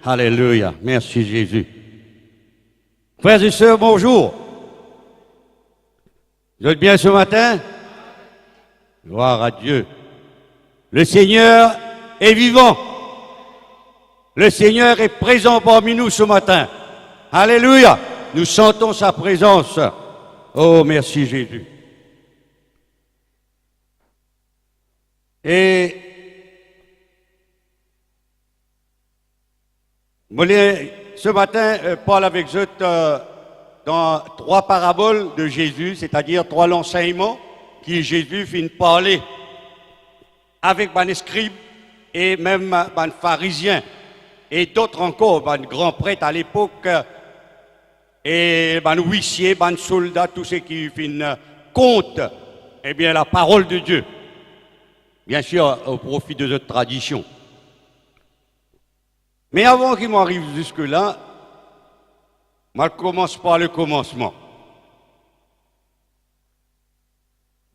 Alléluia. Merci Jésus. Frères et sœurs, bonjour. Vous êtes bien ce matin? Gloire à Dieu. Le Seigneur est vivant. Le Seigneur est présent parmi nous ce matin. Alléluia. Nous sentons sa présence. Oh, merci Jésus. Et je voulais ce matin parler avec vous dans trois paraboles de Jésus, c'est-à-dire trois enseignements que Jésus finit de parler avec les scribes et même les pharisiens et d'autres encore, les grands prêtres à l'époque et les huissiers, les soldats, tous ceux qui finissent compte eh bien, la parole de Dieu. Bien sûr, au profit de notre tradition. Mais avant qu'il m'arrive jusque-là, je commence par le commencement.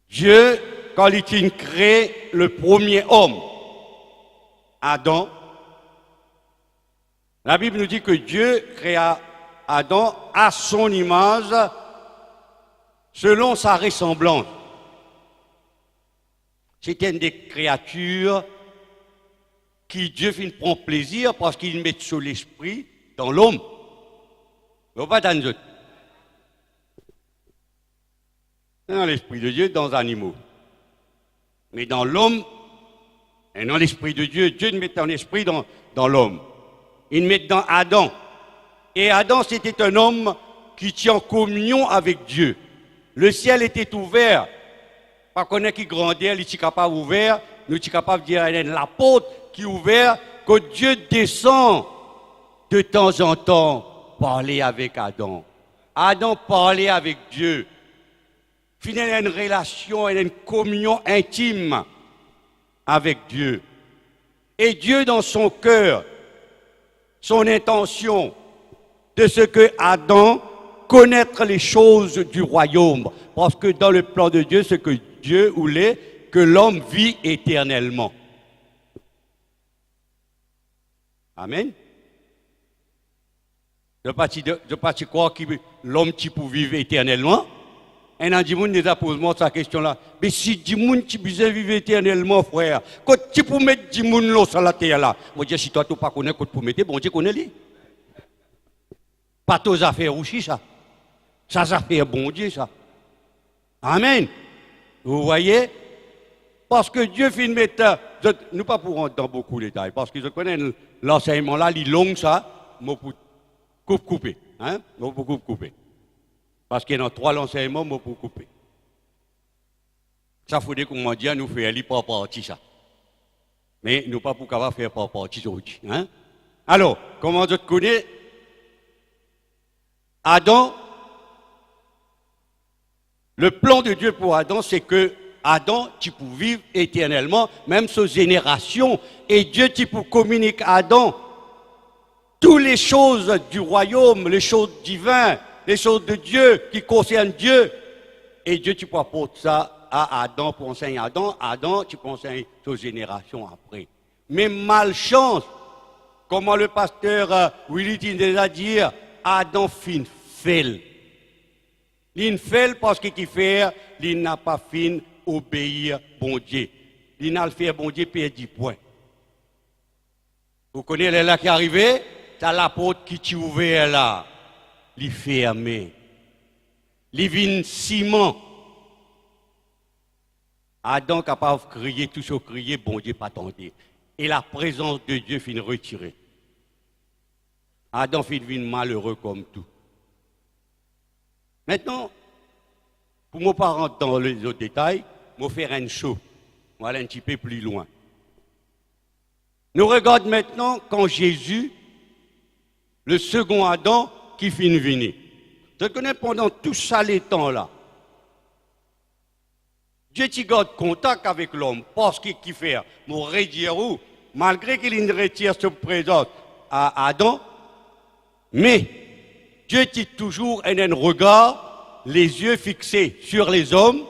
Dieu, quand il crée le premier homme, Adam, la Bible nous dit que Dieu créa Adam à son image, selon sa ressemblance. C'était une des créatures qui Dieu finit prend plaisir parce qu'il met sur l'esprit dans l'homme. Pas dans nous. Dans l'esprit de Dieu, dans les animaux. Mais dans l'homme, et dans l'esprit de Dieu, Dieu met un esprit dans l'homme. Il met dans Adam. Et Adam, c'était un homme qui tient en communion avec Dieu. Le ciel était ouvert. Pas qu'on est qui grandit, il est capable ouvert, nous sommes capables de dire la porte qui est ouverte, que Dieu descend de temps en temps parler avec Adam. Adam parlait avec Dieu. Finalement, il a une relation, il a une communion intime avec Dieu. Et Dieu, dans son cœur, son intention de ce que Adam connaître les choses du royaume. Parce que dans le plan de Dieu, c'est que Dieu voulait que l'homme vit éternellement. Amen. Je ne pas croire que l'homme qui peut vivre éternellement. Et dans le monde, nous posons cette question-là. Mais si du monde qui peut vivre éternellement, frère, quand tu peux mettre du monde sur la terre là, moi je dis si toi tu pas connais, quand tu peux mettre, bon Dieu connaît lui. Pas tes affaires aussi ça. Ça fait bon Dieu ça. Amen. Vous voyez? Parce que Dieu finit de mettre. Nous pas pour rentrer dans beaucoup de détails, parce que je connais l'enseignement là, il est long ça, je peux couper. Hein? Je peux couper. Parce qu'il y a trois enseignements, je peux couper. Ça faudrait qu'on m'a dit, nous faisons par partie ça. Mais nous pas pour capable faire par partie aujourd'hui. Hein? Alors, comment je te connais? Adam. Le plan de Dieu pour Adam, c'est que Adam, tu peux vivre éternellement, même sur génération. Et Dieu, tu peux communiquer à Adam toutes les choses du royaume, les choses divines, les choses de Dieu qui concernent Dieu. Et Dieu, tu peux apporter ça à Adam pour enseigner à Adam. Adam, tu peux enseigner aux générations après. Mais malchance, comment le pasteur Willy nous a dit, Adam fin fait. Il fait parce qu'il fait, il n'a pas fin obéir bon Dieu. Il n'a pas fait bon Dieu perd 10 points. Vous connaissez là qui est arrivé? T'as la porte qui t'est ouverte là. Il fermé. Il vient ciment. Adam capable de crier, tout ce crier, bon Dieu pas tenter. Et la présence de Dieu finit retirée. Adam finit malheureux comme tout. Maintenant, pour ne pas rentrer dans les autres détails, je vais faire un show. On va aller un petit peu plus loin. Nous regardons maintenant quand Jésus, le second Adam, qui finit venir. Je connais pendant tout ça les temps là. Dieu qui garde contact avec l'homme parce qu'il fait. Mon redire où, malgré qu'il retire sa présence à Adam, mais Dieu qui toujours un regard, les yeux fixés sur les hommes,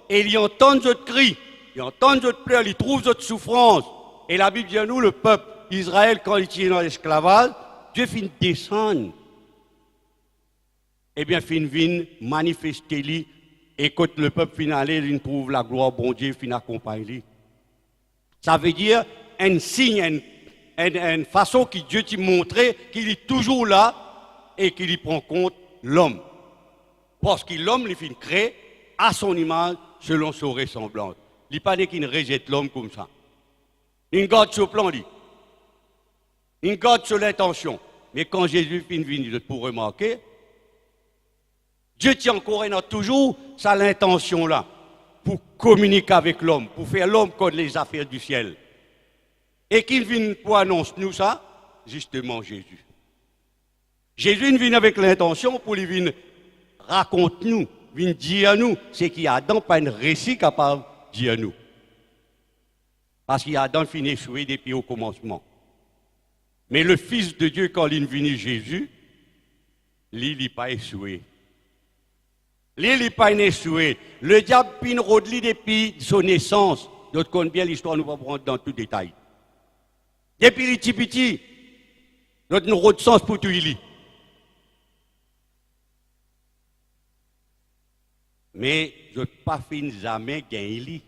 et il entend notre cri, il entend notre pleurs, il trouve notre souffrance. Et la Bible dit à nous, le peuple Israël, quand il est dans l'esclavage, Dieu fin descendre. Eh bien, fin vin manifester lui, et quand le peuple final, il trouve la gloire, bon Dieu, fin accompagne lui. Ça veut dire un signe, une façon que Dieu t'a montré qu'il est toujours là et qu'il y prend compte l'homme. Parce que l'homme, il fin créé à son image, selon son ressemblance. Il n'est pas qu'il ne rejette l'homme comme ça. Il garde sur plan, il garde sur l'intention. Mais quand Jésus fin venir, pour remarquer, Dieu tient encore et toujours ça l'intention là, pour communiquer avec l'homme, pour faire l'homme comme les affaires du ciel. Et qu'il vienne pour annoncer nous ça, justement Jésus. Jésus vient avec l'intention pour lui venir raconter nous, venir dire à nous, c'est qu'il y a Adam pas un récit capable de dire à nous. Parce qu'il y a Adam fini échoué depuis au commencement. Mais le Fils de Dieu, quand il est venu Jésus, lui, il n'est pas échoué. Lui, il n'est pas échoué. Le diable pine Rodli depuis son naissance. D'autres connaissent bien l'histoire, nous ne allons pas prendre dans tout détail. Depuis les petits petits, notre nous de sens pour tout il. Mais je ne pas fin jamais gagner.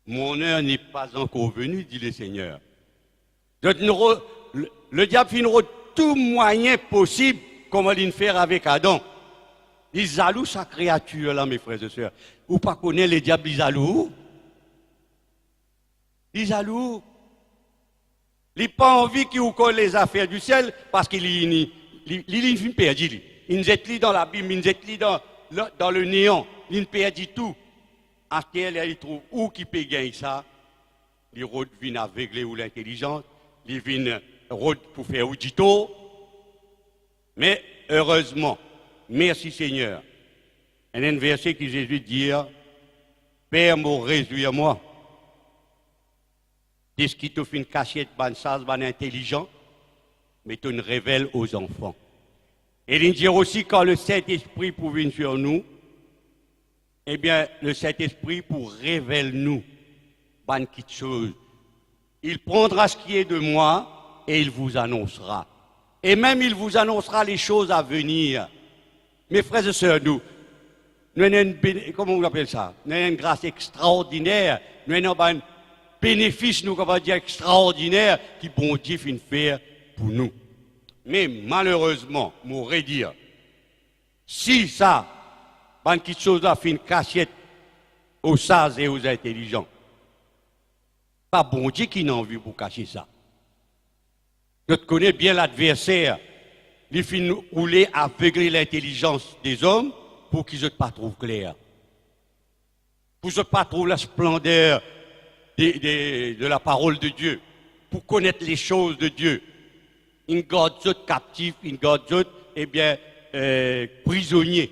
Mon heure n'est pas encore venue, dit le Seigneur. Le diable finira tout moyen possible, comme il faire avec Adam. Il jaloux sa créature là, mes frères et sœurs. Vous pas connaissez le diable, il jaloux. Il jaloux. Il n'a pas envie qu'il vous colle les affaires du ciel parce qu'il est perdu. Il nous est dans l'abîme, il nous est dans le néant. Il perdit tout. À quel il trouve où qui peut gagner ça? Il vient aveugler ou l'intelligence. Il vient pour faire audito. Mais heureusement, merci Seigneur. Il y a un verset que Jésus dit, Père, me réjouis-moi. C'est ce qui te fait une cachette, ban sage, ban intelligent, mais tu nous révèles aux enfants. Et il dit aussi quand le Saint-Esprit pour venir sur nous, eh bien, le Saint-Esprit pour révéler nous, ban quelque chose. Il prendra ce qui est de moi et il vous annoncera. Et même il vous annoncera les choses à venir. Mes frères et sœurs, nous avons comment on appelle ça? Nous avons une grâce extraordinaire. Nous avons un bénéfice, nous, on va dire, extraordinaire, qui bon Dieu fait faire pour nous. Mais malheureusement, m'aurait dire, si ça, ban quelque chose là fait une cachette aux sages et aux intelligents, pas bon Dieu qui n'a envie pour cacher ça. Je connais bien l'adversaire. Il finit rouler aveugler l'intelligence des hommes pour qu'ils ne pas trouvent clair. Pour qu'ils ne pas trouvent la splendeur de la parole de Dieu. Pour connaître les choses de Dieu. Ils gardent eux captifs, ils gardent eux, eh bien, prisonniers.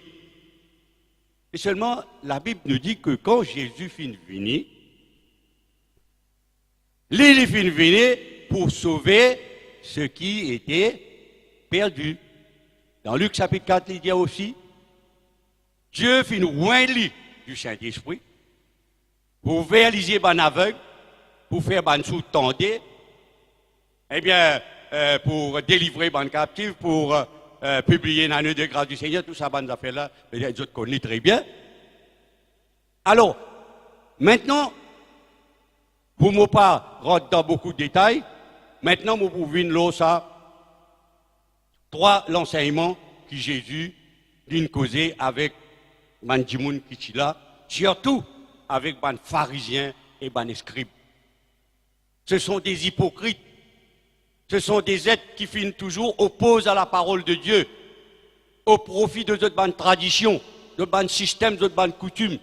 Et seulement, la Bible nous dit que quand Jésus finit venir, il finit venir pour sauver ce qui était perdu. Dans Luc chapitre 4, il dit aussi, Dieu finit loin du Saint-Esprit, pour faire les yeux aveugles, pour faire ban sous-tendés, eh bien, pour délivrer ban captifs, pour publier l'année de grâce du Seigneur, tout ça, ban affaires-là, les autres connaissent très bien. Alors, maintenant, pour ne pas rentrer dans beaucoup de détails, maintenant, vous pouvez voir ça, trois l'enseignement que Jésus a causé avec Mandimoun Kichila, surtout avec les pharisiens et les scribes. Ce sont des hypocrites. Ce sont des êtres qui finissent toujours opposés à la parole de Dieu, au profit de notre bonne tradition, de notre système, de notre bonne coutume.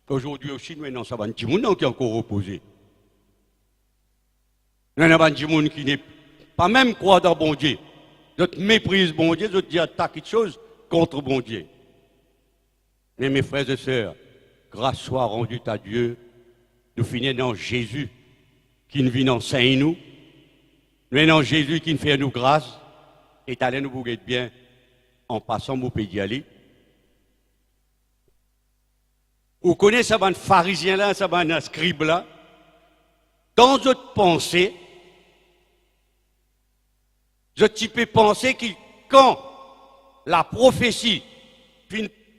Aujourd'hui aussi, nous avons un petit monde qui est encore opposé. Nous avons un petit monde qui n'est pas même croire dans bon Dieu. Notre méprise bon Dieu, notre dit attaque quelque chose contre bon Dieu. Mais mes frères et sœurs, grâce soit rendue à Dieu, nous finissons dans Jésus qui nous vient enseigner nous. Nous dans Jésus qui nous fait nous grâce et allez nous bouger bien en passant mon pays d'y aller. Vous connaissez ça, un pharisien là, ça, un scribe là. Dans votre pensée, Je peux penser que quand la prophétie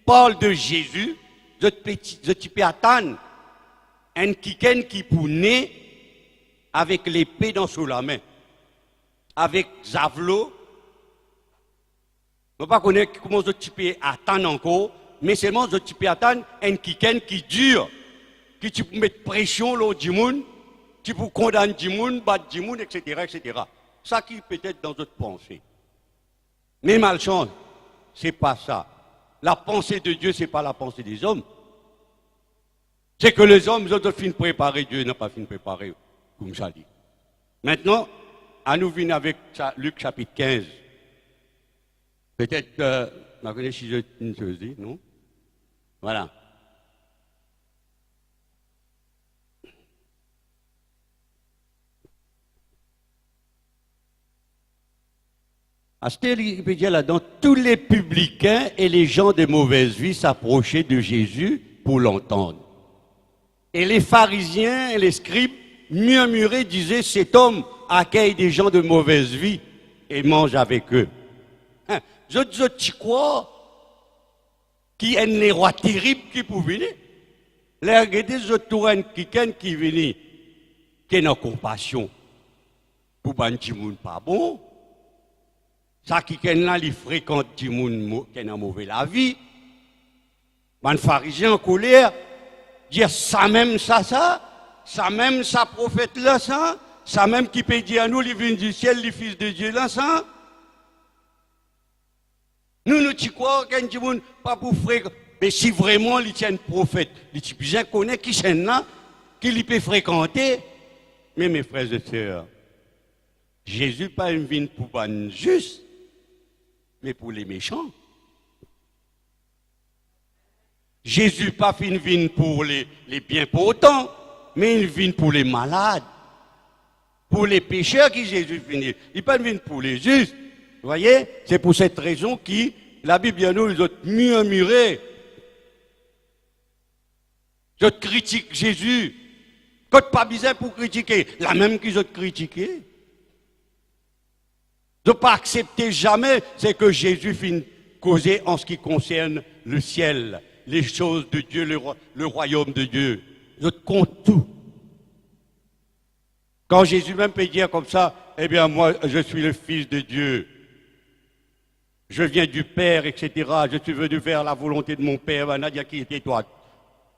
parle de Jésus, je peux attendre un quelqu'un qui pour naître avec l'épée dans sous la main, avec Zavelot. Je ne sais pas comment je peux attendre encore, mais seulement je peux attendre un quelqu'un qui dure, qui tu peux mettre pression sur du monde, qui peut condamner du monde, battre du monde, etc., etc. Ça qui peut être dans notre pensée. Mais malchance, ce n'est pas ça. La pensée de Dieu, ce n'est pas la pensée des hommes. C'est que les hommes, ils ont fini de préparer, Dieu n'a pas fini de préparer, comme ça dit. Maintenant, à nous venir avec Luc chapitre 15. Peut-être que, je connais si je une chose, non? Voilà. Astel, il peut dire là-dedans, tous les publicains et les gens de mauvaise vie s'approchaient de Jésus pour l'entendre. Et les pharisiens et les scribes murmuraient, disaient, cet homme accueille des gens de mauvaise vie et mange avec eux. Hein? Je crois qu'il y a un roi terrible qui peut venir. Les regardez, je trouve quelqu'un qui vient, qui a compassion pour les gens pas bon. Ça qui est là, il fréquente des gens qui ont mauvais la vie. Les pharisiens en colère, dire ça même ça même ça prophète là, ça même qui peut dire à nous, les vignes du ciel, les fils de Dieu là, ça. Nous tu crois qu'il y a des gens pas pour fréquenter. Mais si vraiment il y a un prophète, il y a bien connaît qui sont là, qui peut fréquenter. Mais mes frères et sœurs, Jésus pas une vie pour les justes, mais pour les méchants. Jésus pas une vie pour les bien portants, mais une vie pour les malades, pour les pécheurs qui Jésus finit. Il pas une vie pour les justes. Vous voyez, c'est pour cette raison que la Bible nous ils ont murmuré. Je critique Jésus. Quand pas besoin pour critiquer, la même qu'ils ont critiqué. De ne pas accepter jamais, c'est que Jésus finit causer en ce qui concerne le ciel, les choses de Dieu, le royaume de Dieu. Je compte tout. Quand Jésus même peut dire comme ça, eh bien moi je suis le Fils de Dieu. Je viens du Père, etc. Je suis venu faire la volonté de mon Père. Nadia, qui était toi?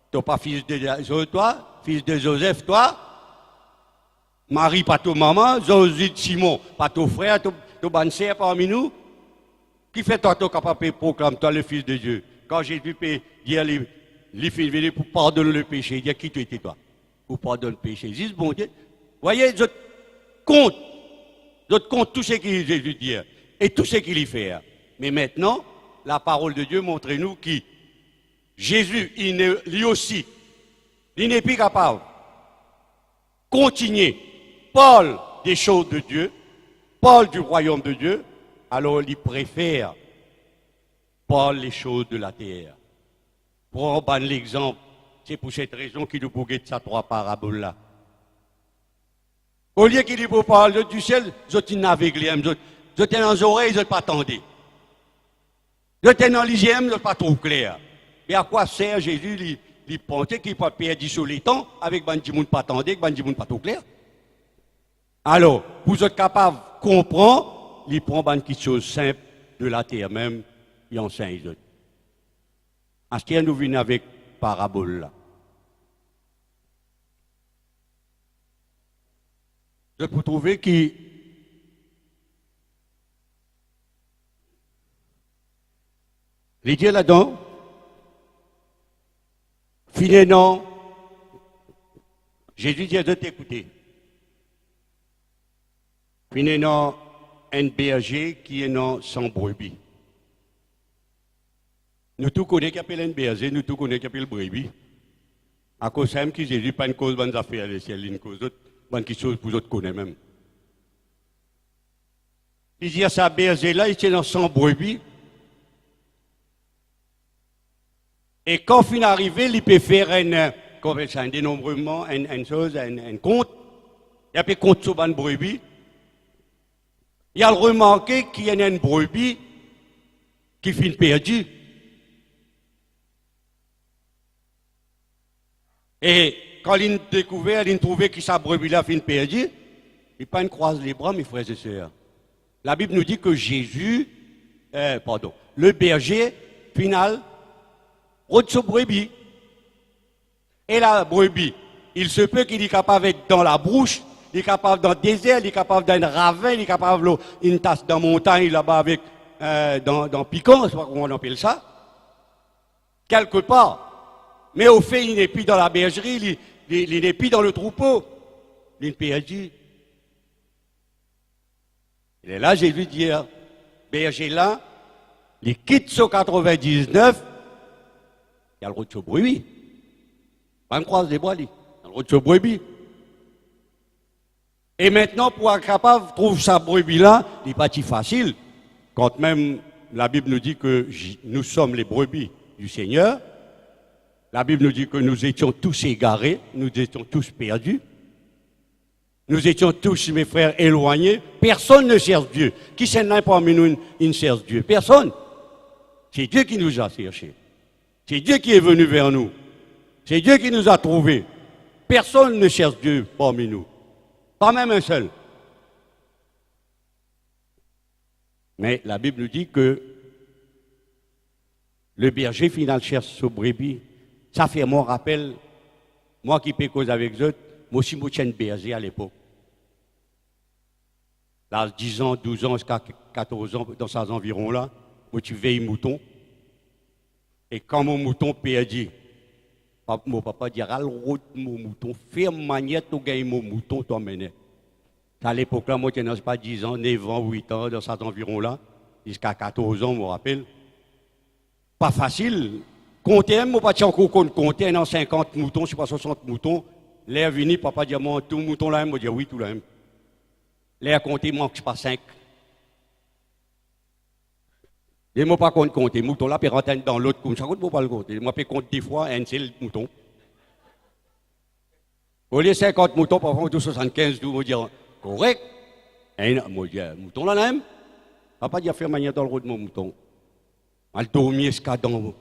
Tu n'es pas fils de toi? Fils de Joseph, toi? Marie, pas ton maman? José, Simon, pas ton frère, ton bonne sœur parmi nous? Qui fait toi, ton capable de proclamer toi le Fils de Dieu? Quand Jésus peut dire, les fils venus pour pardonner le péché, il dit, qui tu étais toi? Pour pardonner le péché. Juste bon Dieu. Voyez, je compte tout ce que Jésus dit et tout ce qu'il y fait. Mais maintenant, la parole de Dieu montre-nous que Jésus, lui aussi, il n'est plus capable de continuer, parle des choses de Dieu, parle du royaume de Dieu, alors il préfère parler les choses de la terre. Pour en prendre l'exemple, c'est pour cette raison qu'il nous faut guetter ces trois paraboles-là. Au lieu qu'il nous parle du ciel, je suis aveuglé, je suis dans les oreilles, je ne pas attendre. Je suis dans les yeux, je ne pas trop clair. Mais à quoi sert Jésus, il pensait qu'il peut perdre sur les temps avec des gens qui ne pas attendre, avec des gens qui ne pas trop clair. Alors, vous êtes capable de comprendre, il prend des choses simples de la terre même, et enseigne les autres. À ce qu'il nous vient avec parabole là. Je peux trouver que l'idée là-dedans, finalement, Jésus dit de t'écouter. Finalement, un berger qui est non sans brebis. Nous tous connaissons qui appelle un berger, nous tous connaissons qui appelle brebis. À cause de ça, Jésus pas une cause bonne affaire, c'est une cause d'autre. Bonne chose pour vous autres connaissez même. Il dit à sa berger là, il était dans son brebis. Et quand il est arrivé, il peut faire un dénombrement, un compte. Il peut compter sur une brebis. Il a remarqué qu'il y a une brebis qui finit perdue. Et quand il a découvert, il a trouvé que sa brebis-là finit perdue, il pas une croise les bras, mes frères et sœurs. La Bible nous dit que Jésus, le berger, final, rôde sa brebis. Et la brebis, il se peut qu'il est capable d'être dans la brouche, il est capable dans le désert, il est capable dans un ravin, il est capable d'une tasse dans la montagne là-bas avec dans Piquant, je ne sais pas comment on appelle ça, quelque part. Mais au fait, il n'est plus dans la bergerie, il n'est plus dans le troupeau, il est perdu. Et là, j'ai vu dire, berger là, il quitte ce 99, il y a le route de brebis. Pas une croise des bois, il y a le route de brebis. Et maintenant, pour être capable de trouver sa brebis-là, il n'est pas si facile. Quand même, la Bible nous dit que nous sommes les brebis du Seigneur. La Bible nous dit que nous étions tous égarés, nous étions tous perdus. Nous étions tous, mes frères, éloignés. Personne ne cherche Dieu. Qui s'en est parmi nous, il ne cherche Dieu? Personne. C'est Dieu qui nous a cherchés. C'est Dieu qui est venu vers nous. C'est Dieu qui nous a trouvés. Personne ne cherche Dieu parmi nous. Pas même un seul. Mais la Bible nous dit que le berger final cherche ce brebis. Ça fait mon rappel, moi qui peux cause avec eux, moi aussi je suis berger à l'époque. Là, 10 ans, 12 ans, jusqu'à 14 ans, dans ces environs-là, moi tu veilles mouton. Et quand mon mouton perdu, mon papa dira, route mon mouton, fais manière de gagner mon mouton, toi mener. À l'époque-là, moi, je n'ai pas 10 ans, 9 ans, 8 ans, dans ces environs-là, jusqu'à 14 ans, je me rappelle. Pas facile. Compter, moi, pas encore compter, dans 50 moutons, je ne sais pas 60 moutons. L'air venu, papa dit, moi, tout mouton là, moi, je dis, oui, tout là. L'air compter, moi, je ne sais pas 5. Et moi, pas compter. Mouton là, puis rentrer dans l'autre, comme ça, je ne peux pas le compter. Moi, je peux compter des fois, un seul mouton. Au lieu de 50 moutons, parfois, on 75, je dire, correct. Et moi, je dis, mouton là, même. Papa dit, faire manière dans le rôle de mon mouton. Elle dormir jusqu'à dans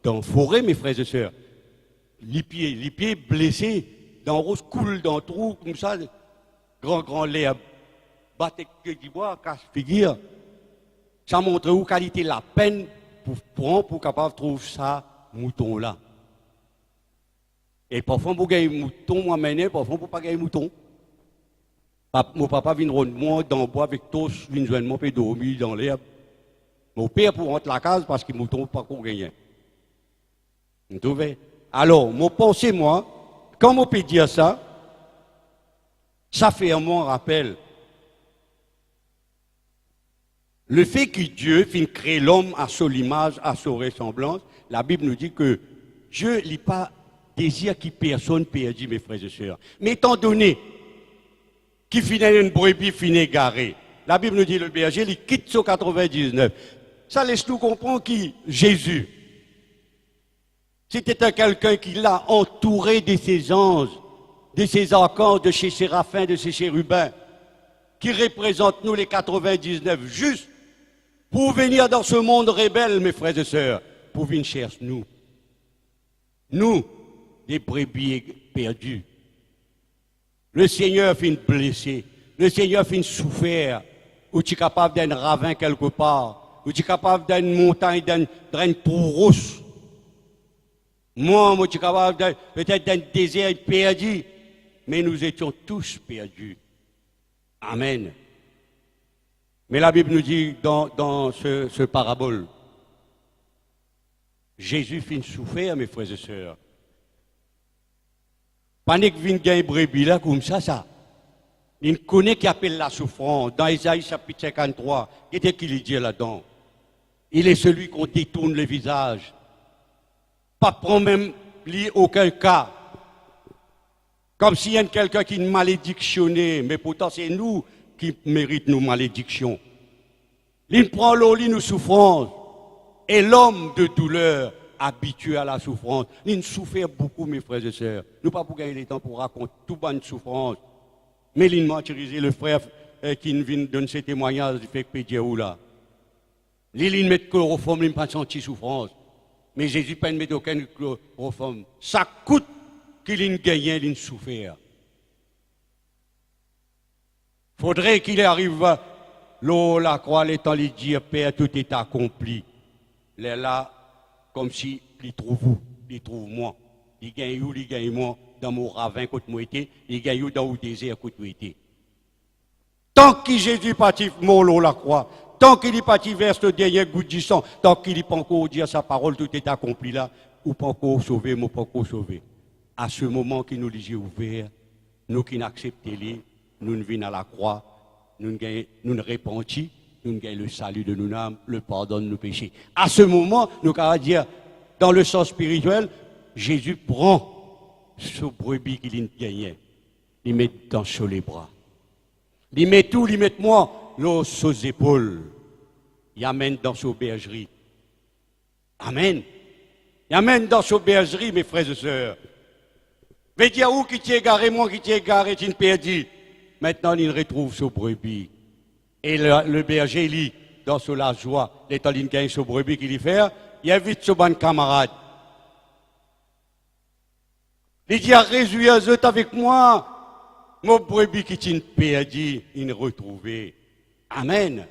la forêt, mes frères et sœurs. Les pieds blessés, dans le rose, coule dans le trou, comme ça, grand lait, battre du bois, casse figure. Ça montre où qualité la peine pour prendre, pour capable de trouver ça, mouton là. Et parfois, pour gagner mouton, moi, mener, parfois, pour pas gagner mouton. Mon papa vient rendre moi dans le bois avec tous, vient joindre moi, puis dormir dans l'herbe. Mon père pour rentrer la case parce que mouton pas qu'on gagne. Vous trouvez? Alors, mon pensée, moi, quand on peut dire ça, ça fait un mon rappel. Le fait que Dieu finit créer l'homme à son image, à son ressemblance, la Bible nous dit que Dieu n'a pas désir que personne perdue, mes frères et sœurs. Mais étant donné qu'il finit une brebis finit égarée, la Bible nous dit le berger, il quitte son 99. Ça laisse nous comprendre que Jésus, c'était quelqu'un qui l'a entouré de ses anges, de ses archanges, de ses séraphins, de ses chérubins, qui représentent nous les 99 juste pour venir dans ce monde rebelle, mes frères et sœurs, pour venir chercher nous. Nous, des brebis perdus. Le Seigneur finit blessé, le Seigneur finit souffert, ou tu es capable d'un ravin quelque part, ou tu es capable d'une montagne, d'une trousse. Moi, je suis capable peut-être d'un désert perdu, mais nous étions tous perdus. Amen. Mais la Bible nous dit dans ce parabole, Jésus finit souffrir, mes frères et sœurs. Panique vient gagner brebis là comme ça. Il connaît qui appelle la souffrance. Dans Isaïe chapitre 53, qu'est-ce qu'il dit là-dedans? Il est celui qu'on détourne le visage. Pas prendre même aucun cas. Comme s'il y a quelqu'un qui est malédictionné, mais pourtant c'est nous qui méritons nos malédictions. Il prend l'eau, il nous souffrance. Et l'homme de douleur, habitué à la souffrance, il souffre beaucoup, mes frères et sœurs. Nous pas pour gagner le temps pour raconter tout bonne souffrance. Mais il martyrisé le frère qui vient donner ses témoignages, il fait que ou là. L'île met chloroforme, il n'a pas senti souffrance. Mais Jésus ne met aucun chloroforme. Ça coûte qu'il ait gagné, il souffert. Il faudrait qu'il arrive la croix, l'étant lui dire, Père, tout est accompli. Il est là, comme si il trouve vous, il trouve moi. Il gagne où, il gagne moi, dans mon ravin côté moi été, il gagne où, dans le désert côté moi été. Tant que Jésus parti mort la croix, tant qu'il est parti verse le dernier goutte du sang, tant qu'il n'est pas encore dire sa parole, tout est accompli là, ou pas encore sauvé, ou pas encore sauvé. À ce moment qui nous les yeux ouverts, nous qui n'acceptons les, nous ne venons à la croix, nous ne répentons, nous gagnons le salut de nos âmes, le pardon de nos péchés. À ce moment, nous allons dire, dans le sens spirituel, Jésus prend ce brebis qu'il gagnait, il met dans sur les bras. Il met tout, il met moi, l'eau sur les épaules. Il amène dans sa bergerie. Amen. Il amène dans sa bergerie, mes frères et sœurs. Mais dire où qui t'y égaré, moi qui t'y égaré, tu ne perdu. Maintenant, il retrouve ce brebis. Et le berger, il dans la joie, l'état il gagne ce brebis qu'il y fait, il invite ce bon camarade. Il dit, réjouis-vous avec moi. Mon brebis qui t'y perdu, il retrouvé. Amen.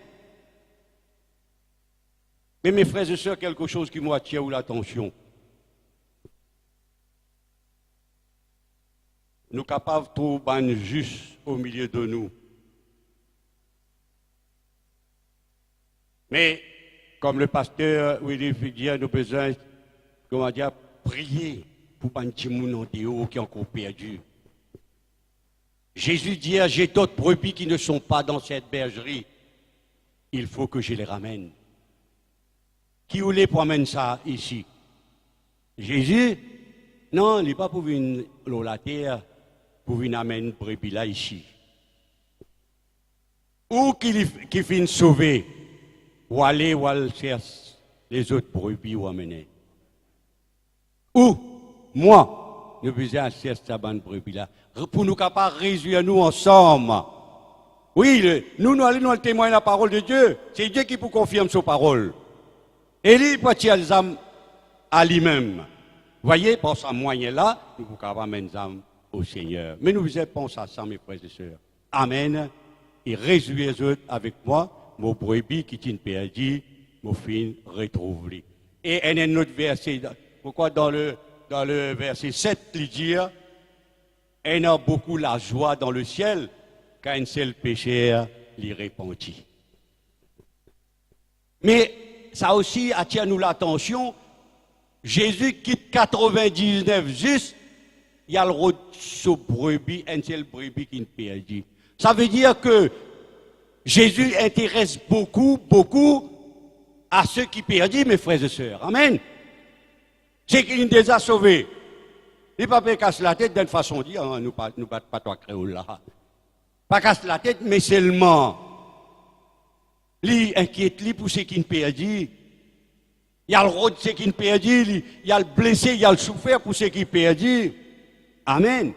Mais mes frères et sœurs, quelque chose qui m'attire l'attention. Nous sommes capables de trouver juste au milieu de nous. Mais, comme le pasteur Willy Figuier, nous avons besoin, comment dire, prier pour un petit monde en dehors qui est encore perdu. Jésus dit, j'ai d'autres brebis qui ne sont pas dans cette bergerie. Il faut que je les ramène. Qui voulait pour amener ça ici? Jésus? Non, il n'est pas pour venir dans la terre, pour venir amener brebis là ici. Ou qui finit sauver, ou aller chercher les autres brebis ou amener. Ou, moi, nous besoin chercher cette bande brebis là, pour nous capables de réunir nous ensemble. Oui, nous allons témoigner la parole de Dieu. C'est Dieu qui vous confirme sa parole. Et lui, il peut tirer les âmes à lui-même. Vous voyez, par ce moyen-là, nous pouvons amener les âmes au Seigneur. Mais nous vous pensons à ça, mes frères et sœurs. Amen. Et réjouissez-vous avec moi, mon brebis qui t'est perdu, mon fils retrouve. Et un autre verset, pourquoi dans le verset 7, il dit, il y a beaucoup la joie dans le ciel, quand un seul pécheur l'y repentit. Mais ça aussi attire nous l'attention. Jésus quitte 99 juste, il y a le rôle de brebis, un seul brebis qui ne perdit. Ça veut dire que Jésus intéresse beaucoup à ceux qui perdent, mes frères et sœurs. Amen. C'est qu'il les a sauvés. Il ne peut pas casser la tête d'une façon de dire, nous ne battons pas toi créole là. Pas casser la tête, mais seulement. Lui inquiète lui pour ceux qui ne perdent. Il y a le rôle de ceux qui ne perdent, il y a le blessé, il y a le souffert pour ceux qui perdent. Amen.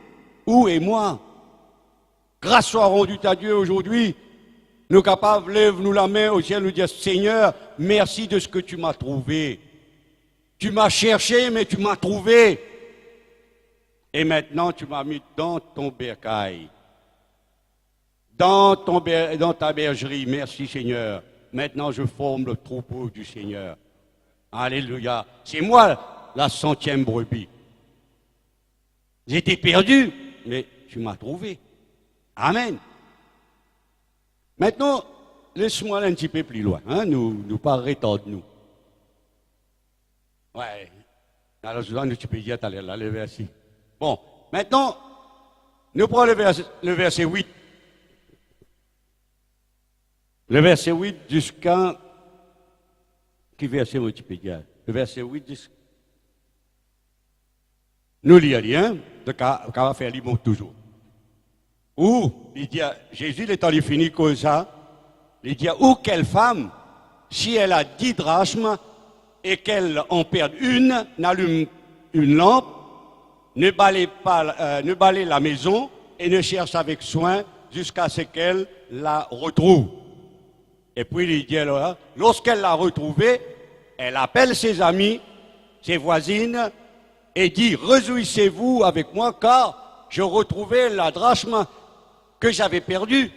Où et moi? Grâce soit rendue à Dieu aujourd'hui, nous sommes capables de lever nous la main au ciel, nous dire Seigneur, merci de ce que tu m'as trouvé. Tu m'as cherché, mais tu m'as trouvé. Et maintenant, tu m'as mis dans ton bercail. Dans ta bergerie. Merci Seigneur. Maintenant, je forme le troupeau du Seigneur. Alléluia. C'est moi la 100e brebis. J'étais perdu, mais tu m'as trouvé. Amen. Maintenant, laisse-moi aller un petit peu plus loin. Hein? Nous pas retardons nous. Ouais. Alors, souvent, tu peux dire, là, le verset. Bon, maintenant, nous prenons le verset 8. Le verset 8 jusqu'à... Qui verset, moi, tu peux dire? Le verset 8 jusqu'à... Nous lisons, de qu'on va faire l'imon toujours. Ou, il dit, Jésus, l'étant fini comme ça, il dit, ou quelle femme, si elle a 10 drachmes et qu'elle en perd une, n'allume une lampe, ne balaye la maison et ne cherche avec soin jusqu'à ce qu'elle la retrouve. Et puis il dit alors, lorsqu'elle l'a retrouvée, elle appelle ses amis, ses voisines, et dit, réjouissez-vous avec moi car je retrouvais la drachme que j'avais perdue.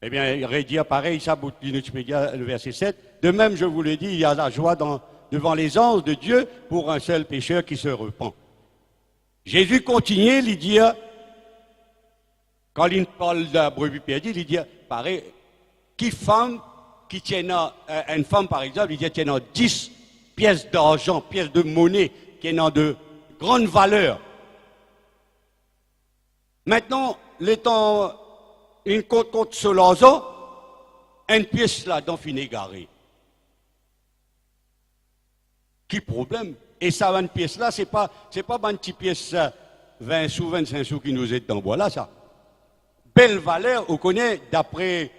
Eh bien, il aurait dit pareil, ça, le verset 7. De même, je vous le dis, il y a la joie devant les anges de Dieu pour un seul pécheur qui se repent. Jésus continue, il dit, quand il parle de la brebis perdue, il dit, pareil, qui femme, qui tient une femme par exemple, il dit, tient 10 pièces d'argent, pièces de monnaie, qui ont de grande valeur. Maintenant, l'étant une côte sur l'argent, une pièce là-dedans finit égarée. Qui problème? Et ça, une pièce là, c'est pas une petite pièce 20 sous, 25 sous qui nous est dans bois là, ça. Belle valeur, on connaît d'après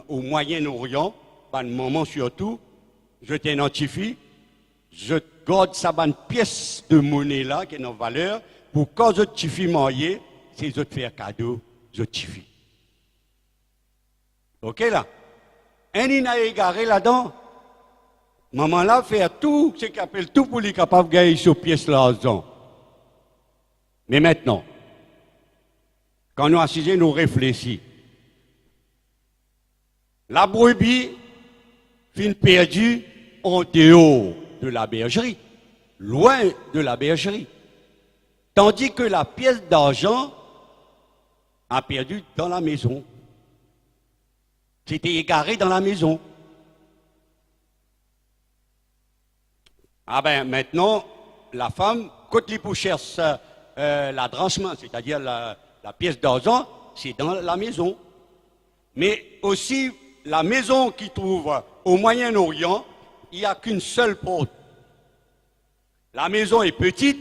au Moyen-Orient, moment surtout, je t'identifie, je garde ça une pièce de monnaie là qui est en valeur pour quand je te fais marier, c'est je te faire cadeau, je te fais. Ok là? Un il a égaré là-dedans. Maman là fait tout ce qu'il appelle tout pour les capables de gagner sur pièce là-dedans. Mais maintenant, quand nous assisons, nous réfléchissons. La brebis fin perdue en dehors de la bergerie, loin de la bergerie. Tandis que la pièce d'argent a perdu dans la maison. C'était égaré dans la maison. Ah ben maintenant, la femme, quand les pour chercher la drachme, c'est-à-dire la pièce d'argent, c'est dans la maison. Mais aussi, la maison qui trouve au Moyen-Orient, il n'y a qu'une seule porte. La maison est petite,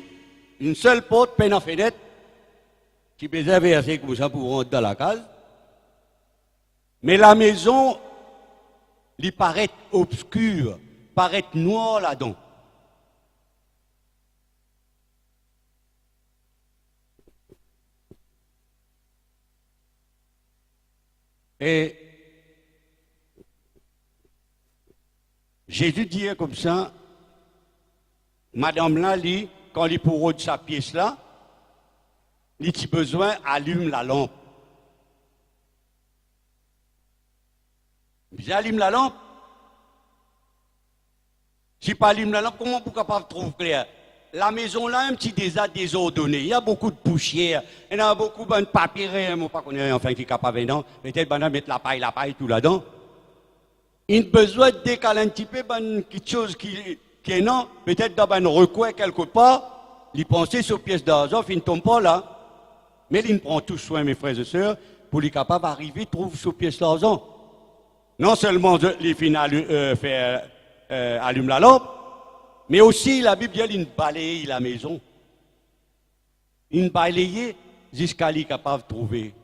une seule porte, peine à fenêtre, qui peut assez comme ça pour rentrer dans la case. Mais la maison, il paraît obscure, paraît noire là-dedans. Et Jésus dit comme ça, madame là, quand il pour de sa pièce là, il a besoin allume la lampe. Vous allume la lampe. Si pas allume la lampe, comment vous capable de trouver clair? La maison là, un petit désordonné. Il y a beaucoup de poussière. Il y a beaucoup de papier. Je ne sais pas enfin qui est capable de peut-être mettre la paille, tout là-dedans. Il a besoin de décaler un petit peu quelque chose qui est non. Peut-être dans un recoin quelque part. Il pensait sur pièce d'argent, il ne tombe pas là. Mais il prend tout soin, mes frères et sœurs, pour les capables d'arriver, trouver sur pièce d'argent. Non seulement les finales allume la lampe, mais aussi la Bible dit qu'il balaye la maison. Il balaye jusqu'à lui capable de trouver.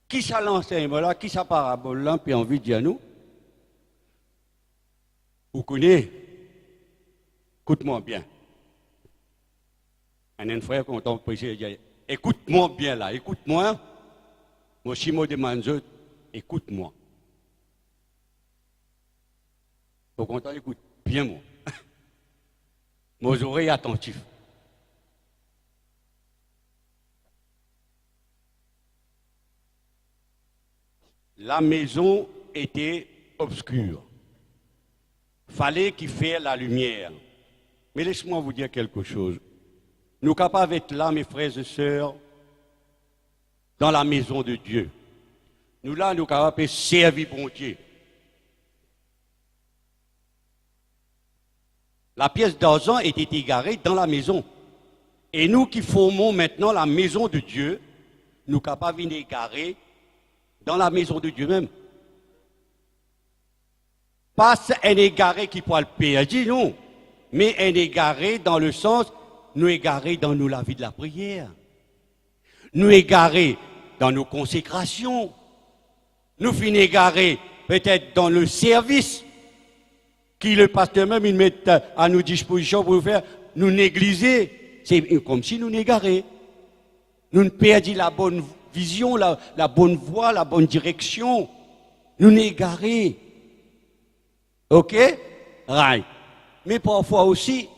Qui ça l'enseignement là, qui ça parabole là, puis envie de dire nous? Vous connaissez? Écoute-moi bien. Un frère quand on prêche, dit écoute-moi bien là, écoute-moi. Moi, si je demande, écoute-moi. Faut qu'on écoute bien moi. Mes oreilles attentives. La maison était obscure. Fallait qu'il fasse la lumière. Mais laisse-moi vous dire quelque chose. Nous sommes capables d'être là, mes frères et sœurs, dans la maison de Dieu. Nous là, nous sommes capables de servir bon Dieu. La pièce d'argent était égarée dans la maison. Et nous qui formons maintenant la maison de Dieu, nous sommes capables d'égarer dans la maison de Dieu même. Pas un égaré qui pourra le perdre, non. Mais un égaré dans le sens, nous égarer dans nous la vie de la prière. Nous égarer dans nos consécrations. Nous finissons égarer peut-être dans le service qui le pasteur même il met à nos dispositions pour faire nous négliger. C'est comme si nous négarions. Nous ne perdons la bonne vision, la bonne voie, la bonne direction. Nous nous égarés. OK? Right. Mais parfois aussi,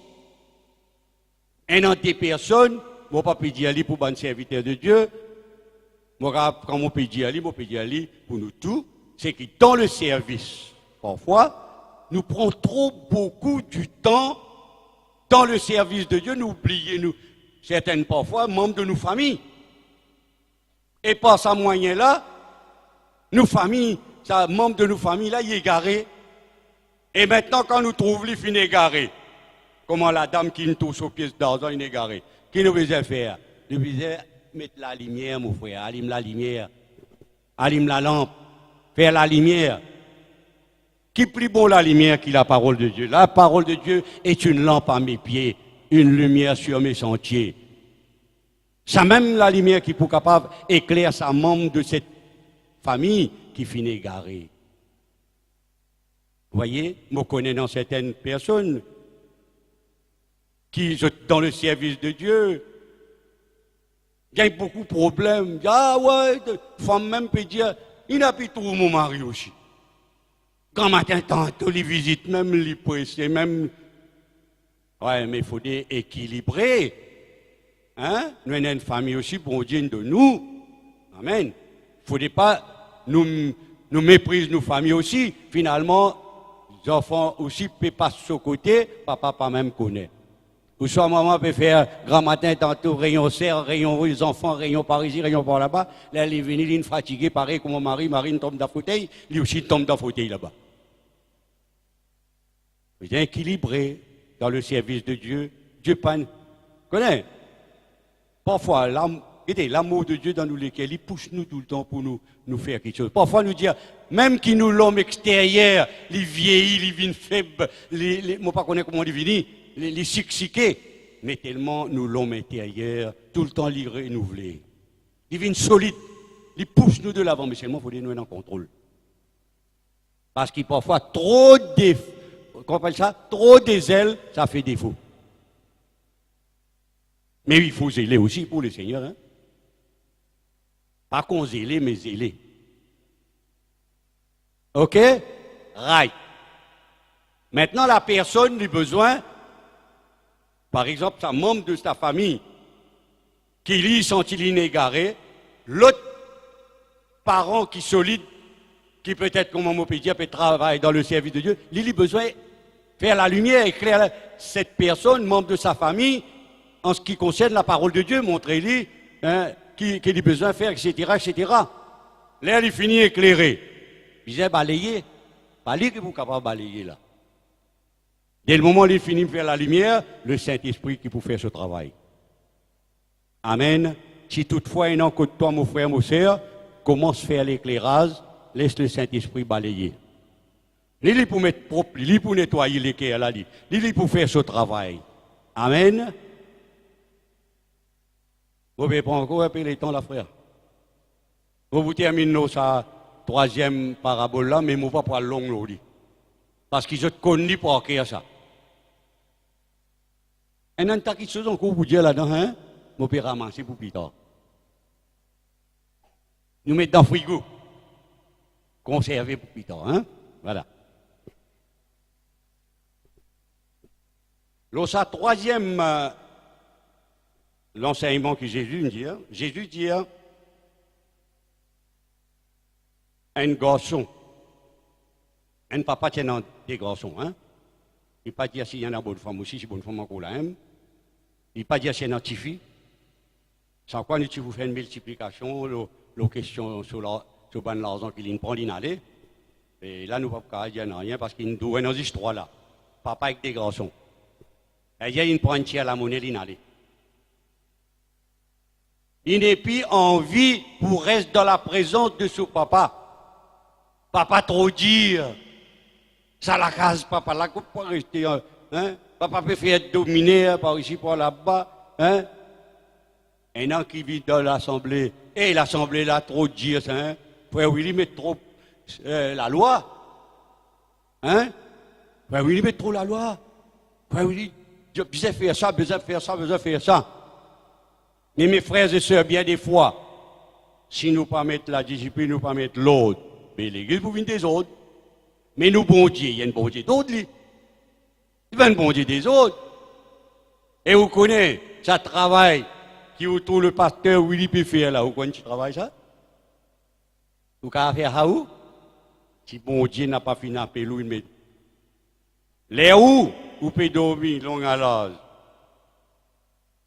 un des personnes, je ne vais pas pédir aller pour un serviteur de Dieu. Quand mon pédir aller pour nous tous, c'est que dans le service, parfois, nous prenons trop beaucoup du temps dans le service de Dieu, nous oublions, certaines parfois, membres de nos familles. Et par ce moyen-là, nos familles, membres de nos familles, là, ils sont égarés. Et maintenant, quand nous trouvons les fins égarés, comment la dame qui nous touche aux pièces d'argent est égarée, qui nous faisait faire? Nous faisait mettre la lumière, mon frère, allume la lumière, allume la lampe, faire la lumière. Qui plus bon la lumière que la parole de Dieu? La parole de Dieu est une lampe à mes pieds, une lumière sur mes sentiers. C'est même la lumière qui peut capable éclairer sa membre de cette famille qui finit égarée. Vous voyez, je connais dans certaines personnes qui, dans le service de Dieu, gagnent beaucoup de problèmes. Ah ouais, femme même peut dire, il n'a plus tout mon mari aussi. Quand matin, tantôt, les visites, même les pressés, même. Ouais, mais il faut équilibrer. Hein? Nous avons une famille aussi, bon Dieu de nous. Amen. Il ne faut pas nous mépriser nos familles aussi. Finalement, les enfants aussi ne peuvent pas sur côté, papa pas même connaît. Ou soit maman peut faire grand matin, tantôt rayon serre, rayon les enfants, rayon par ici, rayon par là-bas. Là, elle est venue, elle est fatiguée, pareil comme mon mari, Marine tombe dans le fauteuil, lui aussi tombe dans le fauteuil là-bas. Vous êtes équilibré dans le service de Dieu. Dieu pas. Connais? Parfois, l'amour de Dieu dans nous lesquels il pousse nous tout le temps pour nous faire quelque chose. Parfois, nous dire, même qui nous l'homme extérieur, les vieillis, les vins faibles, moi pas connais comment ils viennent, les sixiqués, mais tellement nous l'homme intérieur, tout le temps les renouveler. Ils viennent solides, ils poussent nous de l'avant, mais seulement il faut les nous en contrôle. Parce qu'il parfois trop des ailes, ça fait défaut. Mais il faut zéler aussi pour le Seigneur. Hein? Pas qu'on zéler, mais zéler. OK? Right. Maintenant, la personne a besoin, par exemple, sa membre de sa famille, qui lui sent-il égaré, l'autre parent qui est solide, qui peut-être, comme on peut dire, peut travailler dans le service de Dieu, il a besoin de faire la lumière, éclairer cette personne, membre de sa famille, en ce qui concerne la parole de Dieu, montrer-lui qu'il a besoin de faire, etc., etc. Là, il finit éclairé. Il disait balayer. Balayer que vous êtes capable de balayer là. Dès le moment où il finit de faire la lumière, le Saint-Esprit qui peut faire ce travail. Amen. Si toutefois il y a un côté de toi, mon frère, mon sœur, commence à faire l'éclairage, laisse le Saint-Esprit balayer. Il est pour mettre propre, il est pour nettoyer l'équerre là, il est pour faire ce travail. Amen. Vous pouvez prendre encore un peu le temps, là, frère. Vous terminez sa troisième parabole là, mais je ne vais pas prendre long, parce qu'ils ont connu pour acquérir ça. Et il y a quelque chose encore pour dire là-dedans, hein? Je vais ramasser pour plus tard. Nous mettons dans le frigo. Conserver pour plus tard, hein? Voilà. Sa troisième l'enseignement que Jésus dit, un garçon, un papa tient des garçons, hein? Il ne pas dire s'il y en a bonne femme aussi, si bonne femme encore là, hein? Il ne pas dire s'il y en a petite fille. Sans quoi, nous vous faire une multiplication, la question sur l'argent qu'il prend l'inaller. Et là, nous ne pouvons pas dire rien parce qu'il nous doit dans histoires là. Papa avec des garçons. Et il prend une tiers la monnaie l'inaller. Il n'est plus envie pour rester dans la présence de son papa. Papa trop dire. Ça la case, papa là, qu'on peut rester. Hein? Papa peut faire dominer par ici, par là-bas. Hein? Un an qui vit dans l'assemblée. Et l'assemblée là, trop dire, hein? Frère Willy met trop la loi. Hein? Frère Willy met trop la loi. Frère Willy, je besoin faire ça, besoin faire ça, besoin faire ça. Mais mes frères et sœurs, bien des fois, si nous ne pas mettre la discipline, nous ne pas mettre l'autre, mais l'église pour venir des autres. Mais nous, bon Dieu, il y a un bon Dieu d'autres. Il y a un bon Dieu des autres. Et vous connaissez, ça travaille qui autour le pasteur Willy peut faire là. Vous connaissez ce travail ça? Vous pouvez faire ça où? Si bon Dieu n'a pas fini à payer, mais les où? Vous pouvez dormir, long à l'âge.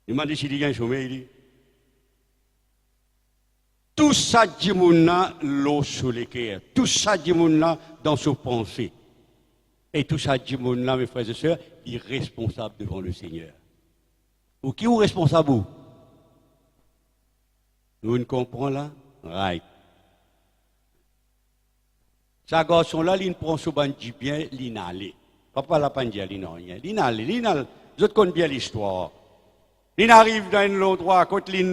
Il m'a dit s'il y a un sommeil. Tout ça dit mon l'eau sur les cœurs. Tout ça dit mon dans ses pensées. Et tout ça dit mon mes frères et sœurs, il est responsable devant le Seigneur. Ou qui est responsable? Nous ne comprenons là? Right. Ça garçon là, il prend son bandit bien, il n'allait. Papa l'a pas dit, il n'a rien. Il n'allait. Je connais bien l'histoire. Il arrive dans un endroit, quand il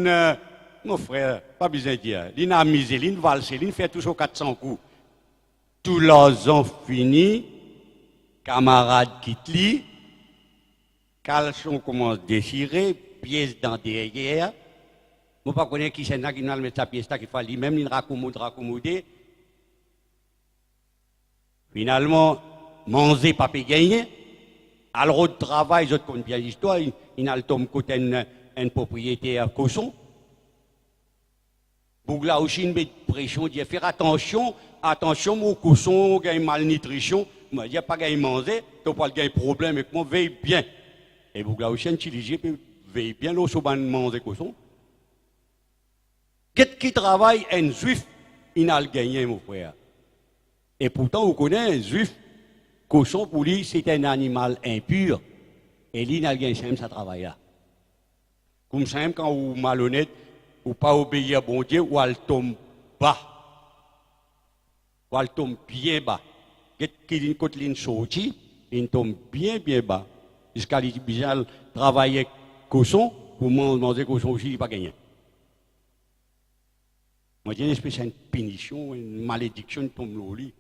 mon frère, pas besoin de dire. Il a misé, il valse, il fait toujours 400 coups. Tous leurs ont fini, camarades quittent lui, caleçon commence à déchirer, pièces dans derrière. Je ne sais pas qui c'est qui n'a mettre sa pièce là, qu'il faut lui-même, il raccommoder. Finalement, manger, pas gagner. Alors, au travail, je connais bien l'histoire, il a le tombe côté un propriétaire cochon. Pour là aussi, une pression, dit faire attention aux cochons, qui ont malnutrition. Il n'y a pas de manger, tu n'as pas de problème, mais moi, veille bien. Et pour là aussi, un veille bien, l'eau, sur manger cochon. Qui travaille, un juif, il a le gagné, mon frère. Et pourtant, vous connaissez, un juif, cochon, pour lui, c'est un animal impur. Et lui, il a le gagné, ça travaille là. Comme ça, quand vous malhonnête, ou pas obéir à bon Dieu, ou elle tombe bas. Ou elle tombe bien bas. Quand il sorti, il tombe bien bas. Jusqu'à il travailler avec cochon, pour manger cochon aussi, il n'est pas gagné. Moi, j'ai une espèce de punition, une malédiction qui tombe au lit.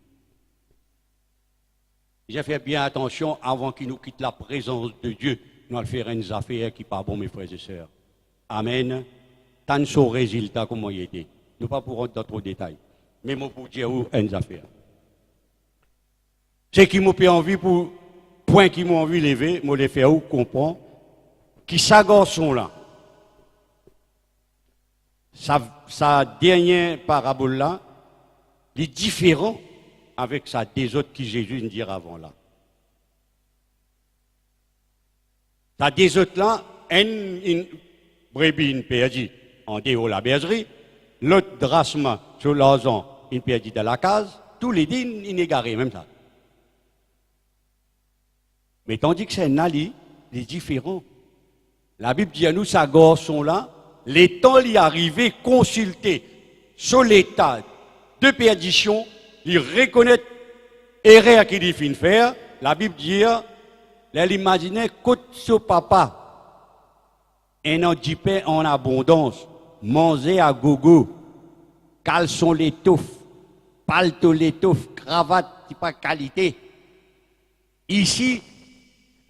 J'ai fait bien attention avant qu'il nous quitte la présence de Dieu. Nous allons faire une affaire qui n'est pas bon, mes frères et sœurs. Amen. Tant de résultats comment il était. Nous ne pas pour rentrer dans trop de détails. Mais moi, pour dire où une affaire. Ce qui m'a fait envie pour point qui m'a envie de lever, moi les faire où comprendre qui ça garçon là. Sa dernière parabole là, est différent avec ça des autres qui Jésus nous dira avant là. Ça des autres là, une brebis une perdue en dehors de la bergerie, l'autre drachme sur l'argent, une perdue dans la case, tous les dînes, ils égarés, même ça. Mais tandis que c'est un ali, il est différent. La Bible dit à nous, ces garçons-là, les temps y arrivé, consulter sur l'état de perdition, ils reconnaissent l'erreur qu'il fin de faire. La Bible dit, elle imaginait côté son papa, un an de pain en abondance, manger à gogo, caleçon l'étoffe, palto l'étoffe, cravate, c'est pas qualité. Ici,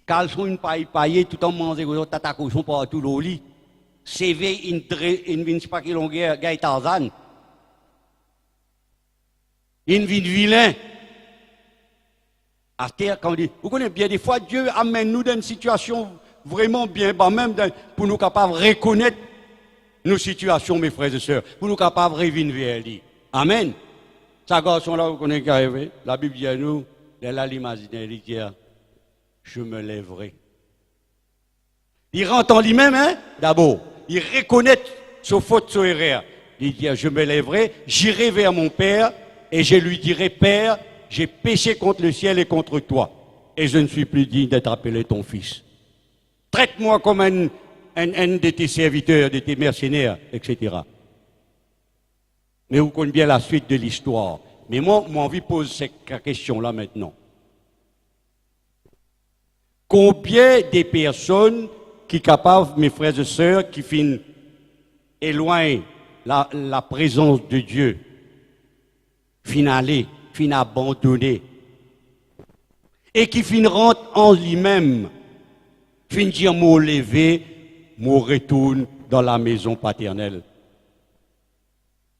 caleçon une paille paillée, tout en mangeant, tata cochon partout au lit. CV une sais pas quelle longueur, Gaï Tarzan. Une vie de vilain. À terre, quand on dit, vous connaissez bien des fois, Dieu amène nous dans une situation vraiment bien bas, même pour nous capables de reconnaître nos situations, mes frères et sœurs, pour nous capables de revenir vers lui. Amen. Ça, garçon-là, vous connaissez qu'arrivé. La Bible dit à nous, elle a l'imaginaire, il dit, je me lèverai. Il rentre en lui-même, hein, d'abord. Il reconnaît sa faute, son erreur. Il dit, je me lèverai, j'irai vers mon Père, et je lui dirai, Père, j'ai péché contre le ciel et contre toi, et je ne suis plus digne d'être appelé ton fils. Traite-moi comme un de tes serviteurs, de tes mercenaires, etc. Mais vous connaissez bien la suite de l'histoire. Mais moi, j'ai envie de poser cette question-là maintenant. Combien de personnes qui sont capables, mes frères et sœurs, qui finissent éloignent la présence de Dieu, finissent abandonner, et qui finissent rentrent en lui-même, finissent dire, moi levé, moi retourne dans la maison paternelle?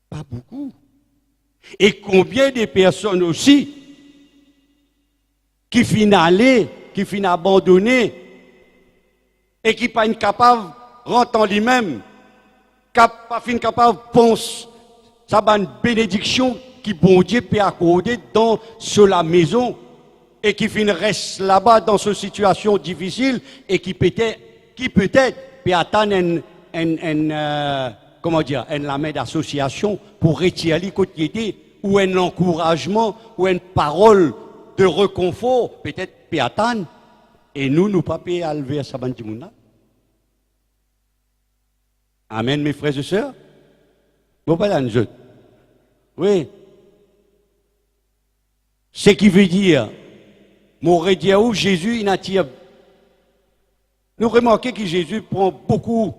Pas beaucoup. Et combien de personnes aussi qui finissent aller, qui finissent abandonner et qui ne sont pas capables de rentrer en lui-même, pas capables de penser ça va une bénédiction qui bon Dieu peut accorder sur la maison et qui finit reste là-bas dans cette situation difficile et qui peut-être peut attendre comment dire, la main d'association pour retirer les côtés ou un encouragement ou une parole de réconfort peut-être peut attendre et nous pas peut enlever ça ban là. Amen mes frères et sœurs. Bon pas là nous. Oui. Ce qui veut dire m'aurait dit où Jésus il attire. Nous remarquons que Jésus prend beaucoup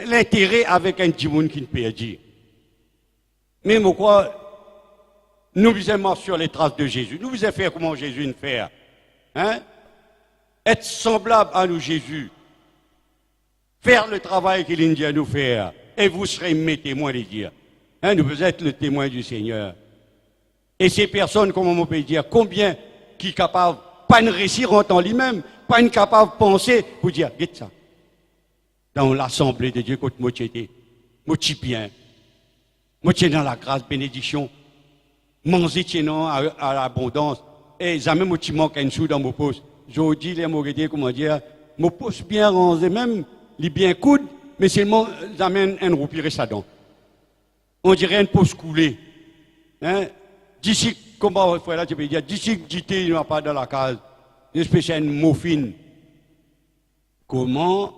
l'intérêt avec un petit monde qui ne peut dire. Mais pourquoi nous visons sur les traces de Jésus. Nous visons faire comment Jésus nous fait. Être semblable à nous Jésus. Faire le travail qu'il dit à nous faire. Et vous serez mes témoins de dire. Nous vous êtes le témoin du Seigneur. Et ces personnes, comment on peut dire, combien qui sont capables, pas de réussir en temps lui-même, pas de capable de penser, pour dire, regarde ça. Dans l'assemblée de Dieu, quand moi j'étais, moi je bien, moi je dans la grâce, bénédiction, manger à l'abondance, et jamais moi je manque un sou dans mon poste. Je dis, les mots comment dire, mon poste bien rangé, même, il bien coude, mais seulement, j'amène un roupir ça dedans. On dirait une pause coulée. D'ici, comment frère là, tu peux dire, d'ici que j'étais, il n'y a pas dans la case. Une spéciale morphine. Combien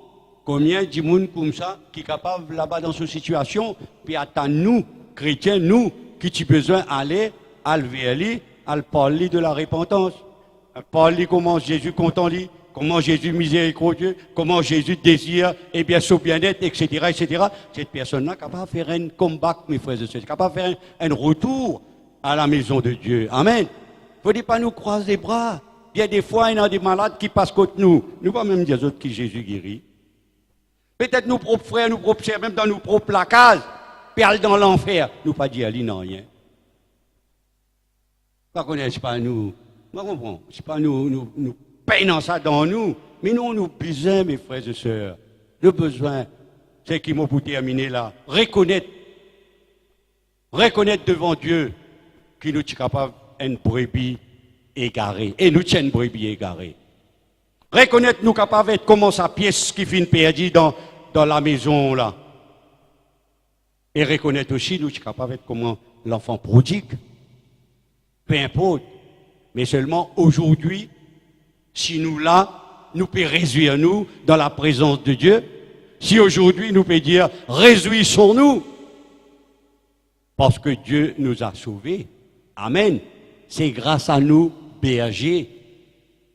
de monde comme ça qui est capable là-bas dans cette situation, puis attend nous, chrétiens, nous, qui avons besoin d'aller, à le à parler de la repentance, à parler comment Jésus content lui, comment Jésus miséricordieux, comment Jésus désire, et bien son bien-être, etc., etc. Cette personne-là est capable de faire un comeback, mes frères et sœurs, capable de faire un retour à la maison de Dieu. Amen. Il ne faut pas nous croiser les bras. Il y a des fois, il y a des malades qui passent contre nous. Nous ne pouvons pas même dire autres qui Jésus guérit. Peut-être nos propres frères, nos propres sœurs, même dans nos propres placages, perlent dans l'enfer. Nous pas dire Ali non rien. Pas connaître pas nous. Moi comprends. C'est pas nous peinons ça dans nous, mais nous besoin, mes frères et sœurs. Le besoin, c'est qui m'ont pour terminer là. Reconnaître devant Dieu qu'il nous est capable d'une brebis égarée. Et nous tiens une brebis égarée. Reconnaître nous capables d'être comment sa pièce qui finit perdue dans la maison là. Et reconnaître aussi nous sommes capables d'être comment l'enfant prodigue. Peu importe. Mais seulement aujourd'hui, si nous là, nous pouvons réjouir nous dans la présence de Dieu. Si aujourd'hui nous pouvons dire réjouissons-nous. Parce que Dieu nous a sauvés. Amen. C'est grâce à nous, bergers,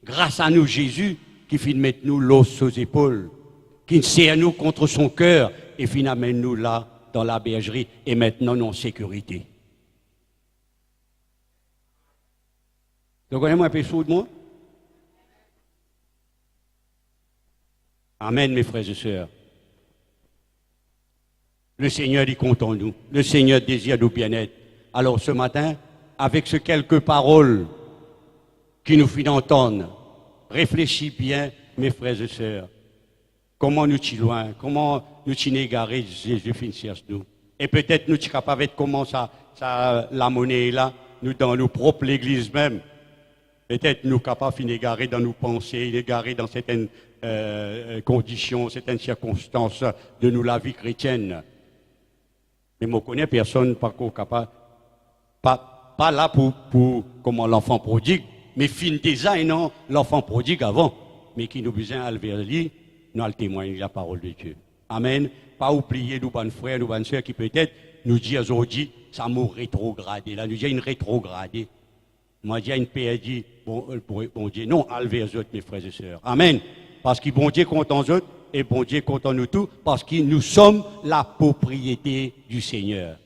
grâce à nous, Jésus, qui finit mettre nous l'os aux épaules, qui serre nous contre son cœur et finit amène nous là, dans la bergerie, et maintenant nous en sécurité. Donc, connaissez-moi un peu sous de moi? Amen, mes frères et sœurs. Le Seigneur y compte en nous. Le Seigneur désire nous bien-être. Alors, ce matin, avec ces quelques paroles qui nous font entendre, réfléchis bien, mes frères et sœurs. Comment nous sommes loin, comment nous sommes égarés, Jésus finit nous. Et peut-être nous sommes capables de comment la monnaie est là, nous dans nos propres l'église même. Peut-être nous sommes capables d'égarer dans nos pensées, d'égarer dans certaines conditions, certaines circonstances de nous la vie chrétienne. Mais je connais personne par contre capable, pas là pour comment l'enfant prodigue, mais fin design, non, l'enfant prodigue avant, mais qui nous besoin à le nous le témoigner de la parole de Dieu. Amen. Pas oublier nos bonnes frères, nos bonnes sœurs qui peut-être nous disent aujourd'hui, ça m'a rétrogradé. Là, nous disons une rétrogradée. Moi, je dis une PRD, bon Dieu, non, à vers eux, mes frères et sœurs. Amen. Parce que bon Dieu compte en eux, et bon Dieu compte en nous tous, parce que nous sommes la propriété du Seigneur.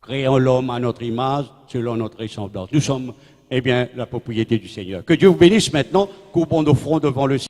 Créons l'homme à notre image, selon notre ressemblance. Nous sommes, la propriété du Seigneur. Que Dieu vous bénisse maintenant, coupons nos fronts devant le Seigneur.